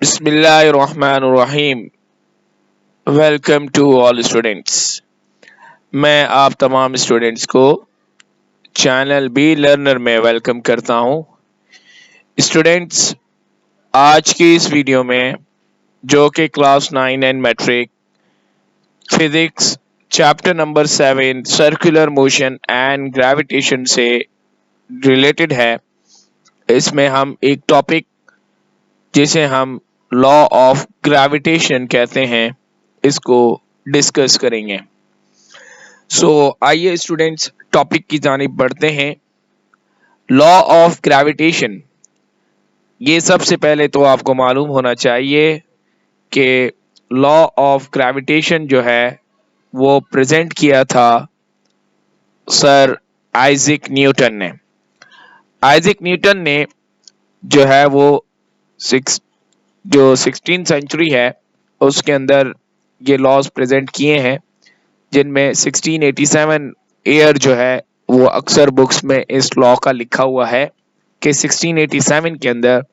बिस्मिल्लाहिर्रहमानिर्रहीम। Welcome to all students. मैं आप तमाम स्टूडेंट्स को चैनल बी लर्नर में वेलकम करता हूं। स्टूडेंट्स, आज की इस वीडियो में जो कि class 9 and matric physics chapter number 7 circular motion and gravitation से रिलेटेड है, इसमें हम एक टॉपिक जिसे हम लॉ ऑफ ग्रेविटेशन कहते हैं इसको डिस्कस करेंगे। आइए स्टूडेंट्स टॉपिक की जानिब बढ़ते हैं। लॉ ऑफ ग्रेविटेशन, ये सबसे पहले तो आपको मालूम होना चाहिए कि लॉ ऑफ ग्रेविटेशन जो है वो प्रेजेंट किया था सर आइजैक न्यूटन ने। आइजैक न्यूटन ने जो है वो 16th सेंचुरी है उसके अंदर ये लॉज प्रेजेंट किए हैं, जिनमें 1687 ईयर जो है वो अक्सर बुक्स में इस लॉ का लिखा हुआ है कि 1687 के अंदर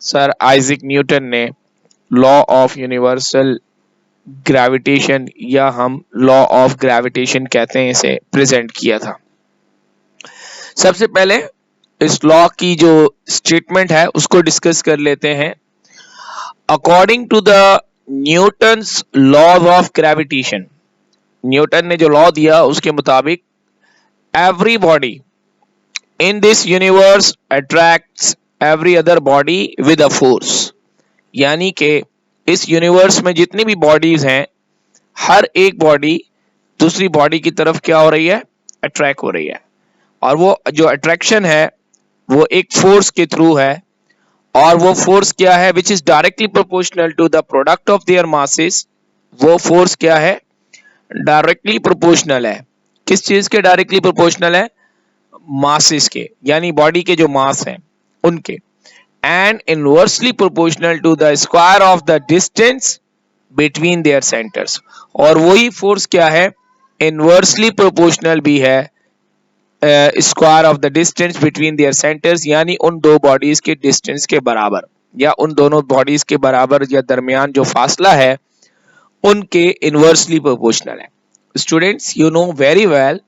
सर आइजैक न्यूटन ने लॉ ऑफ यूनिवर्सल ग्रेविटेशन या हम लॉ ऑफ ग्रेविटेशन कहते हैं इसे प्रेजेंट किया था। सबसे पहले इस लॉ की जो स्टेटमेंट है उसको डिस्कस कर लेते हैं। According to the Newton's laws of gravitation, Newton ने जो लॉ दिया उसके मुताबिक every body in this universe attracts every other body with a force, यानी कि इस यूनिवर्स में जितनी भी बॉडीज हैं हर एक बॉडी दूसरी बॉडी की तरफ क्या हो रही है, अट्रैक्ट हो रही है। और वो जो अट्रैक्शन है वो एक फोर्स के थ्रू है, और वो फोर्स क्या है, which is directly proportional to the product of their masses. वो फोर्स क्या है, डायरेक्टली प्रोपोर्शनल है। किस चीज के डायरेक्टली प्रोपोर्शनल है, मासेस के, यानी बॉडी के जो मास हैं उनके। And inversely proportional to the square of the distance between their centres. और वही फोर्स क्या है, इनवर्सली प्रोपोर्शनल भी है square of the distance between their centres, यानी उन दो बॉडीज के डिस्टेंस के बराबर, या उन दोनों बॉडीज के बराबर या दरमियान जो फासला है उनके इनवर्सली प्रोपोर्शनल है। Students, you know very well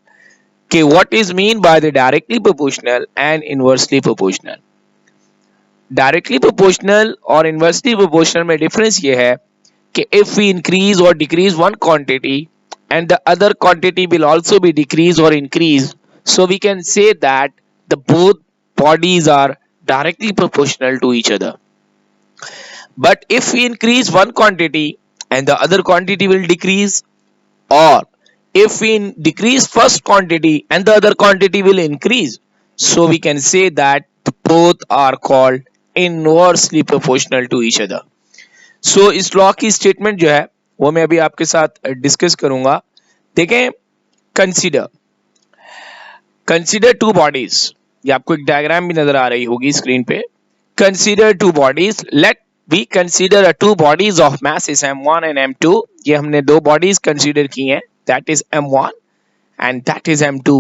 कि what is mean by the directly proportional and inversely proportional. Directly proportional और इनवर्सली प्रोपोर्शनल में डिफरेंस ये है कि इफ वी इंक्रीज और decrease one quantity and the other quantity will also be decrease और increase, so we can say that the both bodies are directly proportional to each other. But if we increase one quantity and the other quantity will decrease, or if we decrease first quantity and the other quantity will increase, so we can say that both are called inversely proportional to each other. So इस law की statement जो है वो मैं अभी आपके साथ discuss करूंगा। देखें, कंसीडर टू बॉडीज, ये आपको एक डायग्राम भी नजर आ रही होगी स्क्रीन पे। Consider two bodies, let we consider two bodies of masses m1 and m2। ये हमने दो बॉडीज कंसीडर की हैं, that is m1 and that is m2।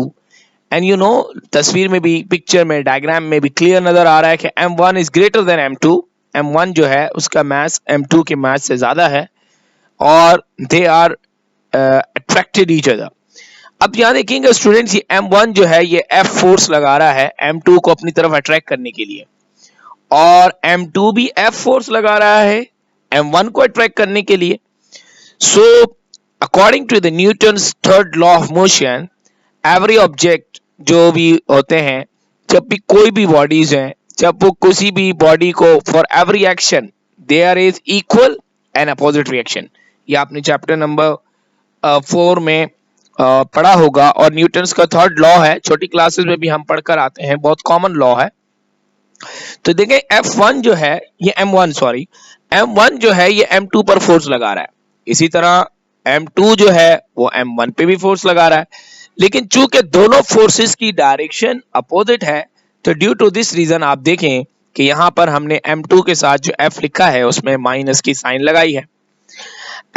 And you know, तस्वीर में भी, पिक्चर में, डायग्राम में भी क्लियर नजर आ रहा है कि m1 is greater than m2। m1 जो है उसका मास m2 के मास से ज्यादा है और they are attracted each other. अब यहां देखेंगे स्टूडेंट्स, ये M1 जो है ये F फोर्स लगा रहा है M2 को अपनी तरफ अट्रैक्ट करने के लिए, और M2 भी F फोर्स लगा रहा है M1 को अट्रैक्ट करने के लिए। So according to the Newton's third law of motion, every object जो भी होते हैं, जब भी कोई भी बॉडीज हैं, जब वो किसी भी बॉडी को for every action there is equal and opposite reaction. ये आपने चैप्टर नंबर 4 में पढ़ा होगा, और न्यूटन्स का थर्ड लॉ है, छोटी क्लासेस में भी हम पढ़कर आते हैं, बहुत कॉमन लॉ है। तो देखें, F1 जो है ये M1 जो है ये M2 पर फोर्स लगा रहा है, इसी तरह M2 जो है वो M1 पे भी फोर्स लगा रहा है। लेकिन चूंकि दोनों फोर्सेस की डायरेक्शन अपोजिट है, तो ड्यू टू दिस रीजन आप देखें कि यहां पर हमने M2 के साथ जो F लिखा है उसमें माइनस की साइन लगाई है।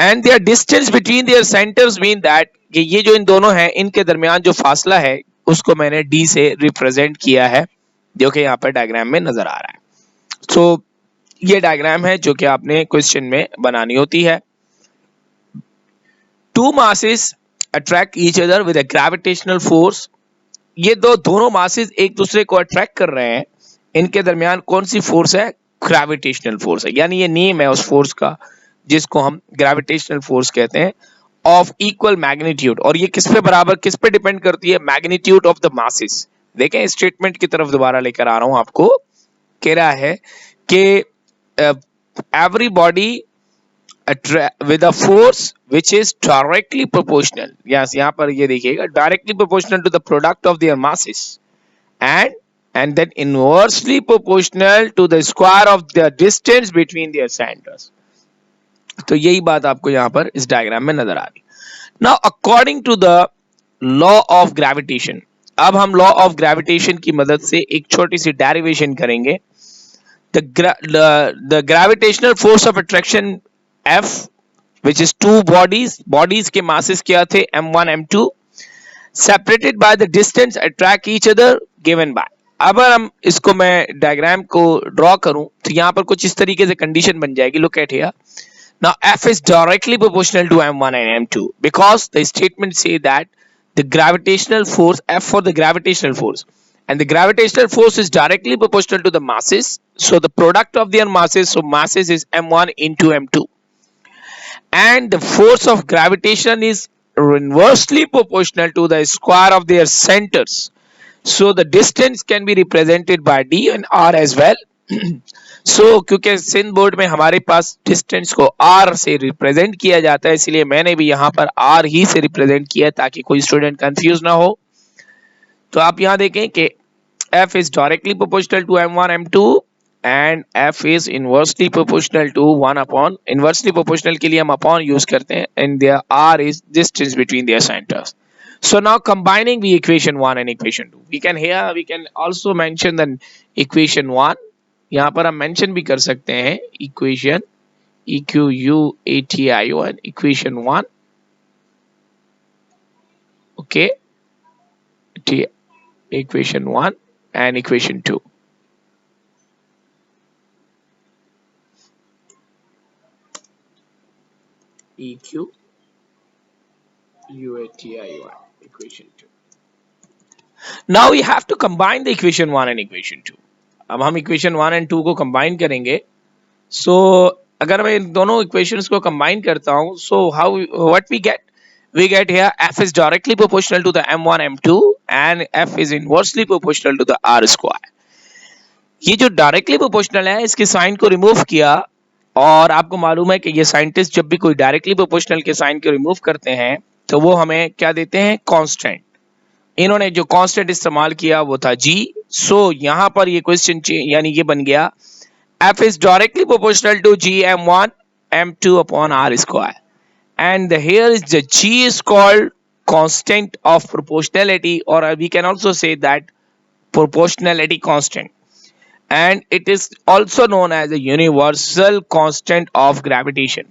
And their distance between their centres mean that कि ये जो इन दोनों हैं इनके दरमियान जो फासला है उसको मैंने D से रिप्रेजेंट किया है, जो कि यहाँ पर डायग्राम में नजर आ रहा है। सो ये डायग्राम है जो कि आपने क्वेश्चन में बनानी होती है। Two masses attract each other with a gravitational force. ये दोनों मासेस एक दूसरे को अट्रैक्ट कर रहे हैं, इनके दरमियान कौन सी फोर्स है? ग्रेविटेशनल फोर्स है, यानी ये नेम है उस फोर्स का जिसको हम ग्रेविटेशनल फोर्स कहते हैं, ऑफ इक्वल मैग्नीट्यूड। और ये किस पे बराबर, किस पे डिपेंड करती है? Magnitude of the masses. देखें स्टेटमेंट की तरफ दोबारा लेकर आ रहा हूं आपको। कह रहा है कि every body with a force which is directly proportional, yes यहाँ पर ये देखिएगा, directly proportional to the product of their masses and then inversely proportional to the square of the distance between their centers। तो यही बात आपको यहाँ पर इस डायग्राम में नजर आ रही। Now according to the law of gravitation, अब हम लॉ ऑफ ग्रेविटेशन की मदद से एक छोटी सी डेरिवेशन करेंगे। the gravitational force of attraction F, which is two bodies के masses क्या थे? m1 m2 separated by the distance attract each other given by। अब हम इसको मैं डायग्राम को ड्रॉ करूं तो यहाँ पर कुछ इस तरीके से कंडीशन बन जाएगी। Look at here, now F is directly proportional to m1 and m2 because the statement say that the gravitational force F for the gravitational force, and the gravitational force is directly proportional to the masses, so the product of their masses, so masses is m1 into m2, and the force of gravitation is inversely proportional to the square of their centers, so the distance can be represented by d and r as well। so क्योंकि Sindh board में हमारे पास distance को r से represent किया जाता है, इसलिए मैंने भी यहाँ पर r ही से रिप्रेजेंट किया ताकि कोई स्टूडेंट कंफ्यूज ना हो। तो आप यहाँ देखें कि f is directly proportional to m1 m2 and f is inversely proportional to 1 upon, inversely proportional के लिए हम upon use करते हैं, and their r is distance between their centers। So now combining the equation 1 and equation 2, we can also mention the equation 1, यहाँ पर हम mention भी कर सकते हैं equation equation equation 1, okay, equation 1 and equation 2। equation 2। Now we have to combine the equation 1 and equation 2। अब हम equation 1 and 2 को combine करेंगे। So अगर मैं इन दोनों equations को combine करता हूँ, so what we get? We get here f is directly proportional to the m1 m2 and f is inversely proportional to the r square। ये जो डायरेक्टली प्रोपोर्शनल है इसके साइन को रिमूव किया, और आपको मालूम है कि ये साइंटिस्ट जब भी कोई डायरेक्टली प्रोपोर्शनल के साइन को रिमूव करते हैं तो वो हमें क्या देते हैं? कांस्टेंट। इन्होंने जो कांस्टेंट इस्तेमाल किया वो था g। सो यहाँ पर ये क्वेश्चन यानी ये बन गया f is directly proportional to g m1 m2 upon r square, and here is the g is called constant of proportionality, or we can also say that proportionality constant, and it is also known as the universal constant of gravitation,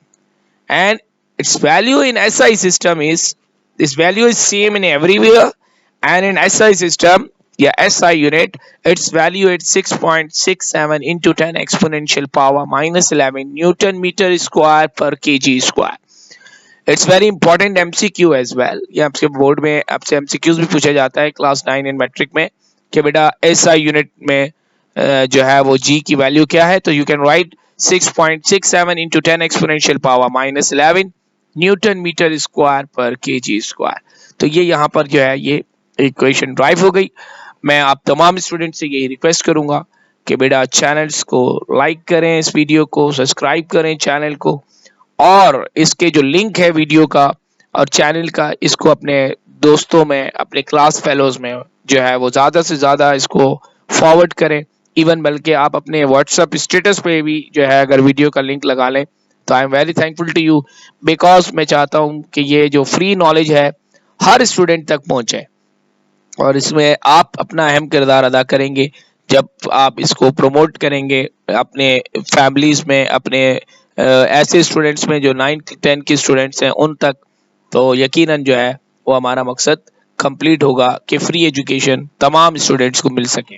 and its value in SI system is, this value is same in everywhere, and in SI system, yeah, SI unit, its value is 6.67 into 10 exponential power minus 11 Newton meter square per kg square। It's very important MCQ as well। ये आपके board में आपसे MCQs भी पूछा जाता है class 9 इन matric में कि बेटा SI यूनिट में जो है वो G की वैल्यू क्या है, तो you can write 6.67 into 10 exponential power minus 11 newton metre square पर kg स्क्वायर। तो ये यहाँ पर जो है ये इक्वेशन ड्राइव हो गई। मैं आप तमाम स्टूडेंट से यही रिक्वेस्ट करूंगा कि बेटा चैनल्स को लाइक करें, इस वीडियो को सब्सक्राइब करें चैनल को, और इसके जो लिंक है वीडियो का और चैनल का, इसको अपने दोस्तों में, अपने क्लास फेलोज में जो है वो ज़्यादा से ज़्यादा इसको फॉरवर्ड करें। इवन बल्कि आप अपने व्हाट्सएप स्टेटस पे भी जो है अगर वीडियो का लिंक लगा लें तो I am very thankful to you, because मैं चाहता हूँ कि ये जो फ्री नॉलेज है हर स्टूडेंट तक पहुँचे, और इसमें आप अपना अहम किरदार अदा करेंगे जब आप इसको प्रमोट करेंगे अपने फैमिलीज में, अपने ऐसे स्टूडेंट्स में जो 9-10 के स्टूडेंट्स हैं उन तक, तो यकीनन जो है वो हमारा मकसद कंप्लीट होगा कि फ्री एजुकेशन तमाम स्टूडेंट्स को मिल सके।